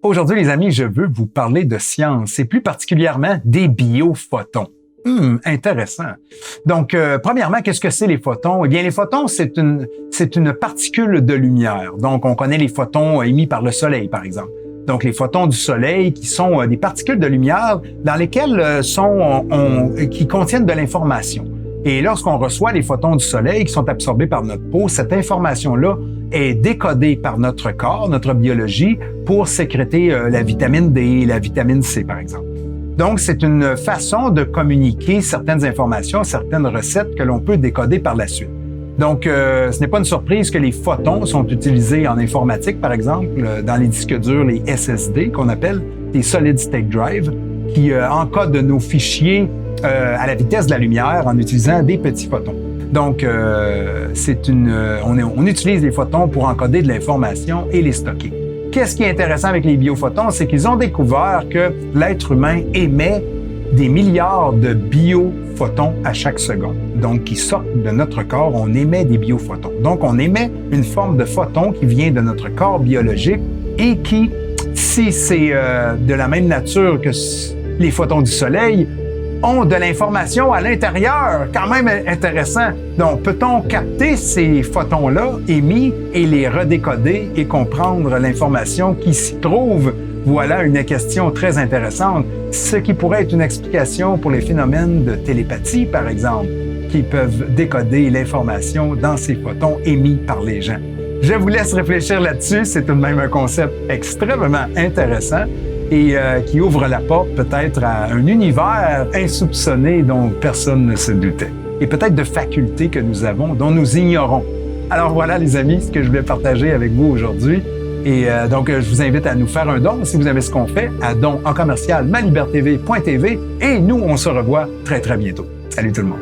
Aujourd'hui, les amis, je veux vous parler de science et plus particulièrement des biophotons. Intéressant. Donc, premièrement, qu'est-ce que c'est les photons? Eh bien, les photons, c'est une particule de lumière. Donc, on connaît les photons émis par le Soleil, par exemple. Donc, les photons du Soleil qui sont des particules de lumière dans lesquelles qui contiennent de l'information. Et lorsqu'on reçoit les photons du Soleil qui sont absorbés par notre peau, cette information-là est décodée par notre corps, notre biologie, pour sécréter la vitamine D, la vitamine C, par exemple. Donc, c'est une façon de communiquer certaines informations, certaines recettes que l'on peut décoder par la suite. Donc, ce n'est pas une surprise que les photons sont utilisés en informatique, par exemple, dans les disques durs, les SSD, qu'on appelle les Solid State Drive, qui encodent nos fichiers à la vitesse de la lumière en utilisant des petits photons. Donc, on utilise les photons pour encoder de l'information et les stocker. Qu'est-ce qui est intéressant avec les biophotons, c'est qu'ils ont découvert que l'être humain émet des milliards de biophotons à chaque seconde. Donc, qui sortent de notre corps, on émet des biophotons. Donc, on émet une forme de photon qui vient de notre corps biologique et qui, si c'est de la même nature que les photons du Soleil, ont de l'information à l'intérieur, quand même intéressant. Donc, peut-on capter ces photons-là émis et les redécoder et comprendre l'information qui s'y trouve? Voilà une question très intéressante, ce qui pourrait être une explication pour les phénomènes de télépathie, par exemple, qui peuvent décoder l'information dans ces photons émis par les gens. Je vous laisse réfléchir là-dessus, c'est tout de même un concept extrêmement intéressant et qui ouvre la porte peut-être à un univers insoupçonné dont personne ne se doutait. Et peut-être de facultés que nous avons, dont nous ignorons. Alors voilà les amis, ce que je voulais partager avec vous aujourd'hui. Et donc, je vous invite à nous faire un don, si vous aimez ce qu'on fait, à don@malibertv.tv. Et nous, on se revoit très, très bientôt. Salut tout le monde!